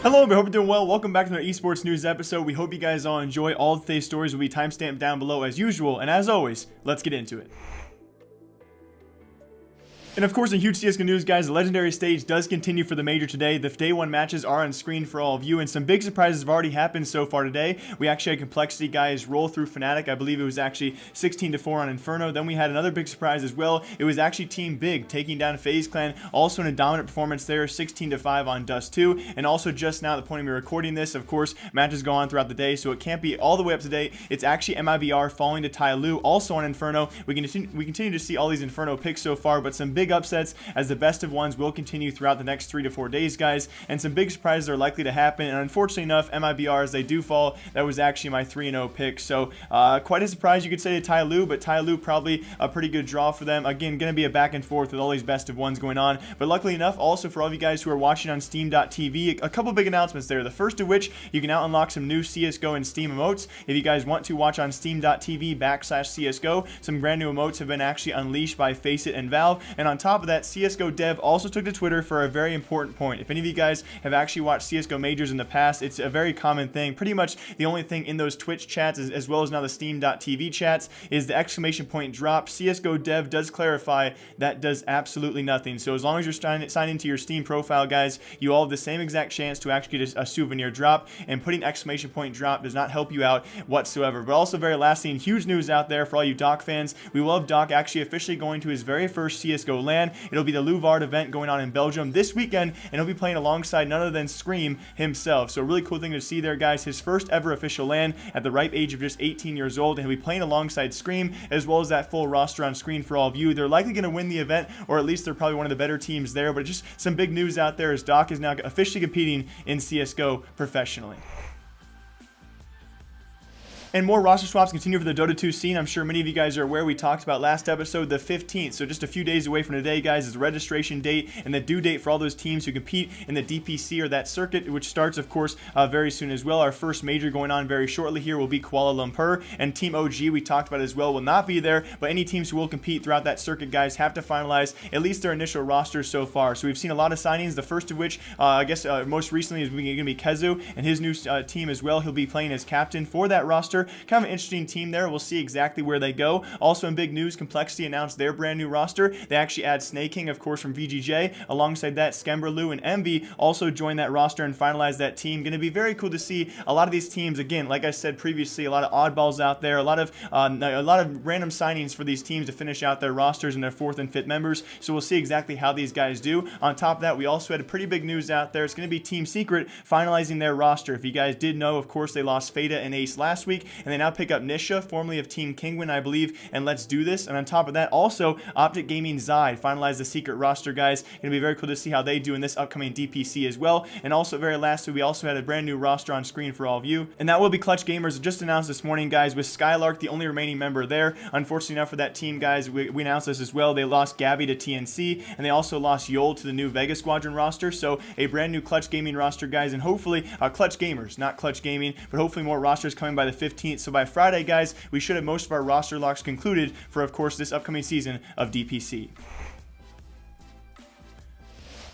Hello, I hope you're doing well. Welcome back to another Esports News episode. We hope you guys all enjoy. All of today's stories will be timestamped down below as usual. And as always, let's get into it. And of course, in huge CSGO news, guys, the legendary stage does continue for the major today. The day one matches are on screen for all of you, and some big surprises have already happened so far today. We actually had Complexity guys roll through Fnatic. I believe it was actually 16-4 on Inferno. Then we had another big surprise as well. It was actually Team Big taking down FaZe Clan, also in a dominant performance there, 16-5 on Dust 2. And also just now, at the point of me recording this, of course, matches go on throughout the day, so it can't be all the way up to date. It's actually MIBR falling to Tyloo, also on Inferno. We continue to see all these Inferno picks so far, but some big upsets as the best of ones will continue throughout the next 3 to 4 days, guys, and some big surprises are likely to happen. And unfortunately enough, MIBR, as they do fall, that was actually my 3-0 pick. So quite a surprise, you could say, to Tyloo, but Tyloo probably a pretty good draw for them. Again, going to be a back and forth with all these best of ones going on. But luckily enough, also for all of you guys who are watching on Steam.tv, a couple big announcements there. The first of which, you can now unlock some new CSGO and Steam emotes. If you guys want to watch on Steam.tv/CSGO, some brand new emotes have been actually unleashed by Faceit and Valve. And on top of that, CSGO Dev also took to Twitter for a very important point. If any of you guys have actually watched CSGO Majors in the past, it's a very common thing. Pretty much the only thing in those Twitch chats, as well as now the Steam.tv chats, is the exclamation point drop. CSGO Dev does clarify that does absolutely nothing. So as long as you're signed into your Steam profile, guys, you all have the same exact chance to actually get a souvenir drop, and putting exclamation point drop does not help you out whatsoever. But also, very last thing, huge news out there for all you Doc fans. We will have Doc actually officially going to his very first CSGO LAN. It'll be the Louvard event going on in Belgium this weekend, and he'll be playing alongside none other than Scream himself. So a really cool thing to see there, guys. His first ever official LAN at the ripe age of just 18 years old, and he'll be playing alongside Scream, as well as that full roster on screen for all of you. They're likely going to win the event, or at least they're probably one of the better teams there, but just some big news out there as Doc is now officially competing in CSGO professionally. And more roster swaps continue for the Dota 2 scene. I'm sure many of you guys are aware we talked about last episode, the 15th. So just a few days away from today, guys, is the registration date and the due date for all those teams who compete in the DPC or that circuit, which starts, of course, very soon as well. Our first major going on very shortly here will be Kuala Lumpur. And Team OG, we talked about as well, will not be there. But any teams who will compete throughout that circuit, guys, have to finalize at least their initial rosters so far. So we've seen a lot of signings, the first of which, I guess, most recently is going to be Kezu and his new team as well. He'll be playing as captain for that roster. Kind of an interesting team there. We'll see exactly where they go. Also in big news, Complexity announced their brand new roster. They actually add Snaking, of course, from VGJ. Alongside that, Skemberloo and Envy also join that roster and finalize that team. Going to be very cool to see a lot of these teams. Again, like I said previously, a lot of oddballs out there, a lot of random signings for these teams to finish out their rosters and their fourth and fifth members. So we'll see exactly how these guys do. On top of that, we also had a pretty big news out there. It's going to be Team Secret finalizing their roster. If you guys did know, of course, they lost Fada and Ace last week, and they now pick up Nisha, formerly of Team Kingwin, I believe, and Let's Do This. And on top of that, also Optic Gaming Zai finalized the secret roster, guys. Going to be very cool to see how they do in this upcoming DPC as well. And also very lastly, we also had a brand new roster on screen for all of you, and that will be Clutch Gamers, just announced this morning, guys, with Skylark the only remaining member there. Unfortunately enough for that team, guys, we announced this as well. They lost Gabby to TNC, and they also lost Yol to the new Vega Squadron roster. So a brand new Clutch Gaming roster, guys, and hopefully Clutch Gamers, not Clutch Gaming, but hopefully more rosters coming by the 15th. So by Friday, guys, we should have most of our roster locks concluded for, of course, this upcoming season of DPC.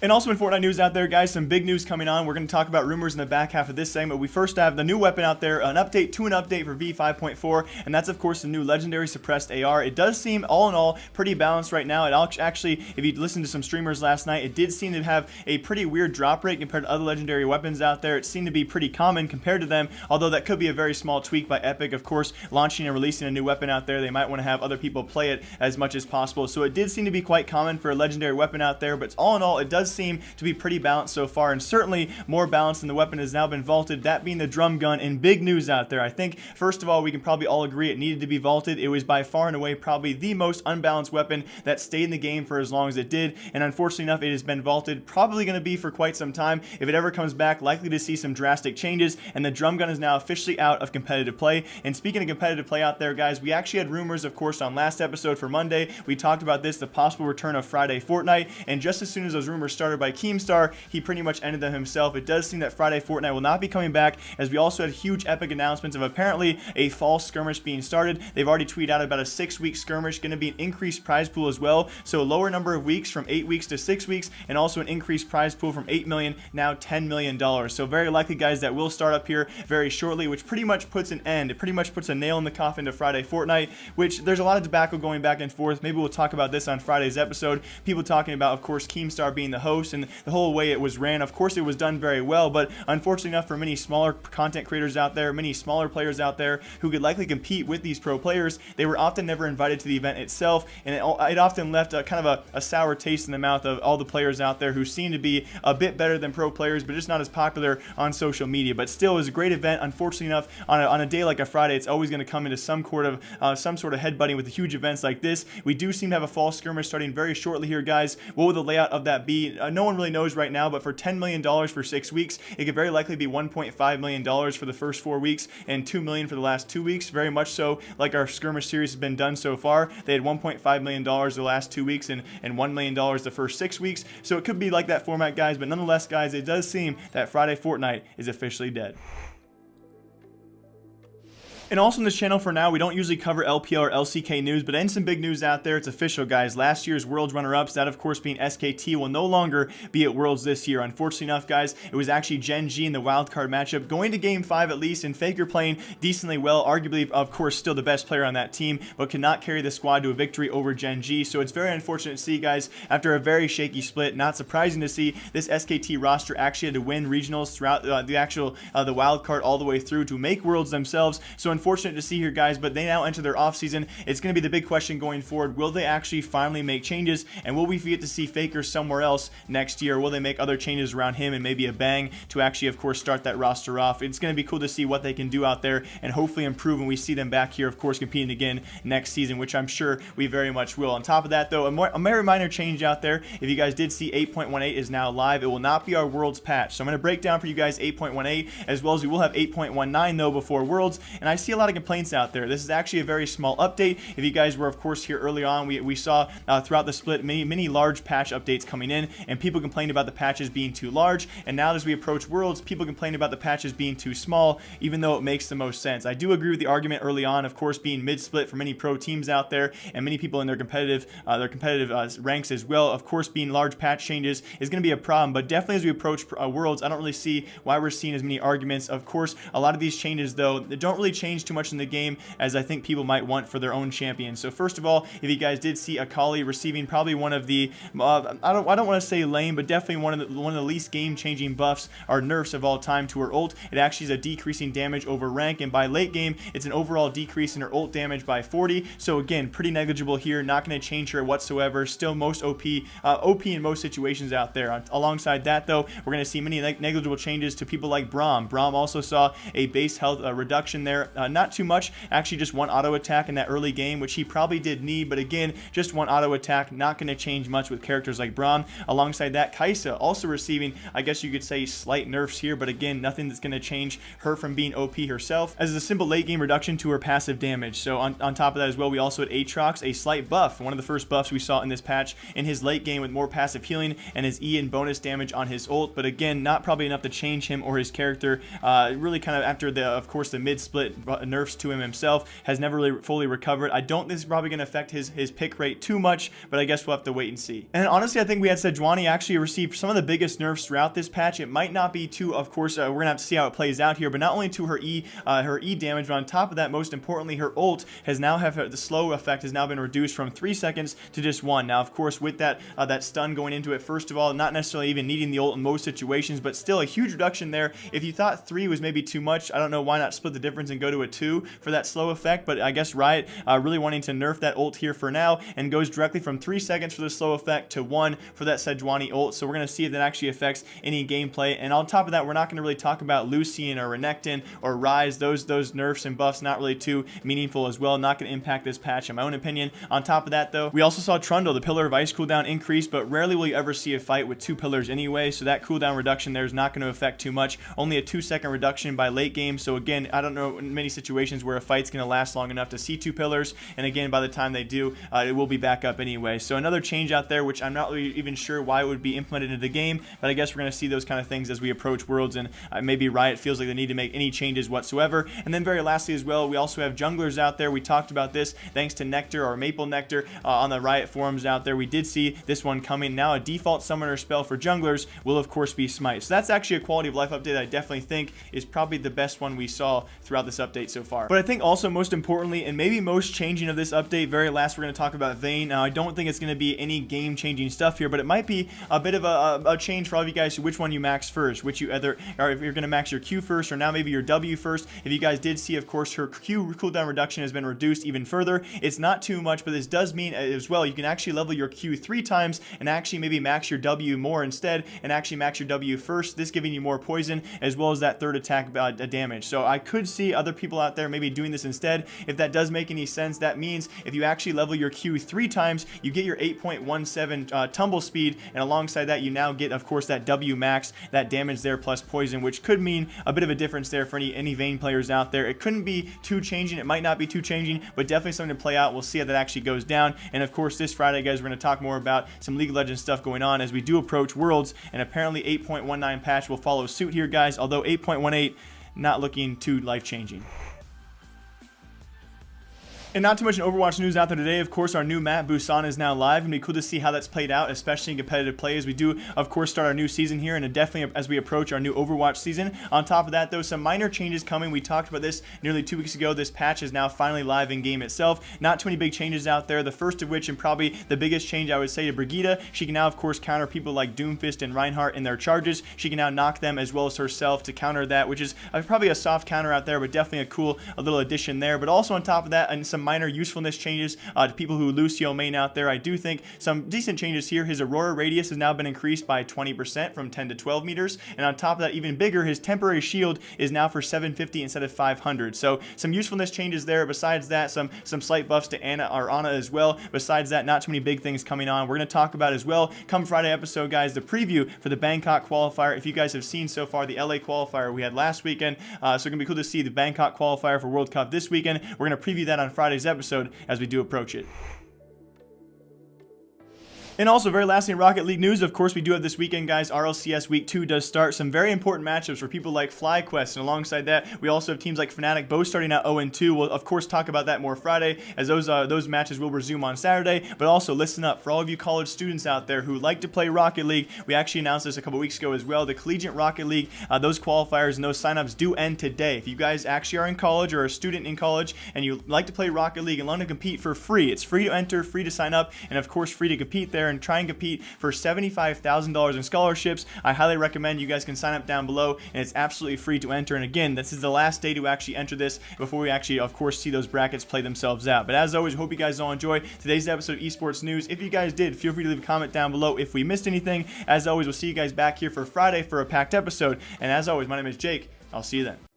And also in Fortnite news out there, guys, some big news coming on. We're going to talk about rumors in the back half of this segment. We first have the new weapon out there, an update for V5.4, and that's, of course, the new Legendary Suppressed AR. It does seem, all in all, pretty balanced right now. It actually, if you listened to some streamers last night, it did seem to have a pretty weird drop rate compared to other legendary weapons out there. It seemed to be pretty common compared to them, although that could be a very small tweak by Epic, of course, launching and releasing a new weapon out there. They might want to have other people play it as much as possible. So it did seem to be quite common for a legendary weapon out there, but all in all, it does seem to be pretty balanced so far, and certainly more balanced than the weapon has now been vaulted, that being the drum gun. And big news out there, I think, first of all, we can probably all agree it needed to be vaulted. It was by far and away probably the most unbalanced weapon that stayed in the game for as long as it did, and unfortunately enough, it has been vaulted, probably going to be for quite some time. If it ever comes back, likely to see some drastic changes, and the drum gun is now officially out of competitive play. And speaking of competitive play out there, guys, we actually had rumors, of course, on last episode for Monday. We talked about this, the possible return of Friday Fortnite, and just as soon as those rumors started by Keemstar, he pretty much ended them himself. It does seem that Friday Fortnite will not be coming back, as we also had huge epic announcements of apparently a fall skirmish being started. They've already tweeted out about a 6-week skirmish, going to be an increased prize pool as well, so a lower number of weeks from 8 weeks to 6 weeks, and also an increased prize pool from $8 million now $10 million. So very likely, guys, that will start up here very shortly, which pretty much puts an end. It pretty much puts a nail in the coffin to Friday Fortnite, which there's a lot of debacle going back and forth. Maybe we'll talk about this on Friday's episode. People talking about, of course, Keemstar being the host and the whole way it was ran. Of course, it was done very well, but unfortunately enough for many smaller content creators out there, many smaller players out there who could likely compete with these pro players, they were often never invited to the event itself, and it often left a kind of a sour taste in the mouth of all the players out there who seem to be a bit better than pro players, but just not as popular on social media. But still, it was a great event. Unfortunately enough, on a day like a Friday, it's always going to come into some sort of headbutting with the huge events like this. We do seem to have a fall skirmish starting very shortly here, guys. What will the layout of that be? No one really knows right now, but for $10 million for 6 weeks, it could very likely be $1.5 million for the first 4 weeks and $2 million for the last 2 weeks. Very much so like our skirmish series has been done so far. They had $1.5 million the last 2 weeks and $1 million the first 6 weeks. So it could be like that format, guys, but nonetheless, guys, it does seem that Friday Fortnite is officially dead. And also on this channel for now, we don't usually cover LPL or LCK news, but in some big news out there, it's official, guys. Last year's Worlds runner-ups, that of course being SKT, will no longer be at Worlds this year. Unfortunately enough, guys, it was actually Gen G in the wildcard matchup, going to Game 5 at least, and Faker playing decently well, arguably, of course, still the best player on that team, but could not carry the squad to a victory over Gen G. So it's very unfortunate to see, guys, after a very shaky split, not surprising to see this SKT roster actually had to win regionals throughout the wildcard all the way through to make Worlds themselves. So unfortunate to see here, guys, but they now enter their offseason. It's going to be the big question going forward. Will they actually finally make changes, and will we get to see Faker somewhere else next year? Will they make other changes around him and maybe a bang to actually, of course, start that roster off? It's going to be cool to see what they can do out there and hopefully improve when we see them back here, of course, competing again next season, which I'm sure we very much will. On top of that, though, a very minor change out there. If you guys did see, 8.18 is now live. It will not be our Worlds patch. So I'm going to break down for you guys 8.18, as well as we will have 8.19 though before Worlds, and I see a lot of complaints out there. This is actually a very small update. If you guys were, of course, here early on, we saw throughout the split many large patch updates coming in, and people complained about the patches being too large. And now as we approach Worlds, people complain about the patches being too small, even though it makes the most sense. I do agree with the argument early on, of course, being mid-split for many pro teams out there, and many people in their competitive ranks as well. Of course, being large patch changes is going to be a problem, but definitely as we approach Worlds, I don't really see why we're seeing as many arguments. Of course, a lot of these changes, though, they don't really change too much in the game as I think people might want for their own champion. So first of all, if you guys did see Akali receiving probably one of the I don't want to say lame, but definitely one of the least game-changing buffs or nerfs of all time to her ult. It actually is a decreasing damage over rank, and by late game, it's an overall decrease in her ult damage by 40. So again, pretty negligible here. Not going to change her whatsoever. Still most OP in most situations out there. Alongside that, though, we're going to see many negligible changes to people like Braum. Braum also saw a base health reduction there. Not too much, actually just one auto attack in that early game, which he probably did need, but again, just one auto attack, not going to change much with characters like Braum. Alongside that, Kai'Sa also receiving, I guess you could say, slight nerfs here, but again, nothing that's going to change her from being OP herself, as a simple late game reduction to her passive damage. So on top of that as well, we also had Aatrox, a slight buff, one of the first buffs we saw in this patch in his late game, with more passive healing and his E and bonus damage on his ult, but again, not probably enough to change him or his character. Really kind of after of course the mid-split nerfs to him himself, has never really fully recovered. I don't think this is probably going to affect his pick rate too much, but I guess we'll have to wait and see. And honestly, I think we had Sejuani actually received some of the biggest nerfs throughout this patch. It might not be too, of course, we're going to have to see how it plays out here, but not only to her E damage, but on top of that, most importantly, her ult has now the slow effect has now been reduced from 3 seconds to just 1. Now, of course, with that stun going into it, first of all, not necessarily even needing the ult in most situations, but still a huge reduction there. If you thought 3 was maybe too much, I don't know why not split the difference and go to a 2 for that slow effect, but I guess Riot really wanting to nerf that ult here for now, and goes directly from 3 seconds for the slow effect to 1 for that Sejuani ult. So we're going to see if that actually affects any gameplay. And on top of that, we're not going to really talk about Lucian or Renekton or Ryze. Those nerfs and buffs not really too meaningful as well. Not going to impact this patch in my own opinion. On top of that, though, we also saw Trundle, the Pillar of Ice cooldown increase, but rarely will you ever see a fight with 2 pillars anyway, so that cooldown reduction there is not going to affect too much. Only a 2-second reduction by late game. So again, I don't know, many any situations where a fight's going to last long enough to see 2 pillars, and again, by the time they do, it will be back up anyway. So another change out there, which I'm not really even sure why it would be implemented into the game, but I guess we're going to see those kind of things as we approach Worlds, and maybe Riot feels like they need to make any changes whatsoever. And then very lastly as well, we also have junglers out there. We talked about this thanks to Nectar or Maple Nectar on the Riot forums out there. We did see this one coming. Now a default summoner spell for junglers will of course be Smite. So that's actually a quality of life update that I definitely think is probably the best one we saw throughout this update so far. But I think also most importantly, and maybe most changing of this update, very last, we're going to talk about Vayne. Now I don't think it's going to be any game changing stuff here, but it might be a bit of a change for all of you guys to which one you max first, which you either, or if you're going to max your Q first, or now maybe your W first. If you guys did see, of course, her Q cooldown reduction has been reduced even further. It's not too much, but this does mean as well you can actually level your Q 3 times and actually maybe max your W more instead, and actually max your W first, this giving you more poison as well as that third attack damage. So I could see other people out there maybe doing this instead. If that does make any sense, that means if you actually level your Q 3 times, you get your 8.17 tumble speed, and alongside that you now get, of course, that W max, that damage there plus poison, which could mean a bit of a difference there for any Vayne players out there. It couldn't be too changing, it might not be too changing, but definitely something to play out. We'll see how that actually goes down. And of course this Friday, guys, we're going to talk more about some League of Legends stuff going on as we do approach Worlds, and apparently 8.19 patch will follow suit here, guys, although 8.18 not looking too life-changing. And not too much in Overwatch news out there today. Of course, our new map, Busan, is now live, and it'll be cool to see how that's played out, especially in competitive play as we do, of course, start our new season here, and definitely as we approach our new Overwatch season. On top of that, though, some minor changes coming. We talked about this nearly 2 weeks ago. This patch is now finally live in game itself. Not too many big changes out there. The first of which, and probably the biggest change, I would say, to Brigitte. She can now, of course, counter people like Doomfist and Reinhardt in their charges. She can now knock them as well as herself to counter that, which is probably a soft counter out there, but definitely a little addition there. But also on top of that, and some minor usefulness changes to people who Lucio main out there. I do think some decent changes here. His Aurora radius has now been increased by 20% from 10 to 12 meters, and on top of that, even bigger, his temporary shield is now for 750 instead of 500. So some usefulness changes there. Besides that, some slight buffs to Ana as well. Besides that, not too many big things coming on. We're going to talk about as well come Friday episode, guys, the preview for the Bangkok qualifier. If you guys have seen so far the LA qualifier we had last weekend, so it's going to be cool to see the Bangkok qualifier for World Cup this weekend. We're going to preview that on Friday's episode as we do approach it. And also, very lastly, in Rocket League news, of course, we do have this weekend, guys. RLCS Week 2 does start. Some very important matchups for people like FlyQuest, and alongside that, we also have teams like Fnatic, both starting out 0-2. We'll, of course, talk about that more Friday, as those matches will resume on Saturday. But also, listen up, for all of you college students out there who like to play Rocket League, we actually announced this a couple weeks ago as well. The Collegiate Rocket League, those qualifiers and those signups do end today. If you guys actually are in college or a student in college, and you like to play Rocket League and learn to compete for free, it's free to enter, free to sign up, and of course, free to compete there, and try and compete for $75,000 in scholarships. I highly recommend you guys can sign up down below, and it's absolutely free to enter. And again, this is the last day to actually enter this before we actually, of course, see those brackets play themselves out. But as always, hope you guys all enjoy today's episode of Esports News. If you guys did, feel free to leave a comment down below if we missed anything. As always, we'll see you guys back here for Friday for a packed episode. And as always, my name is Jake. I'll see you then.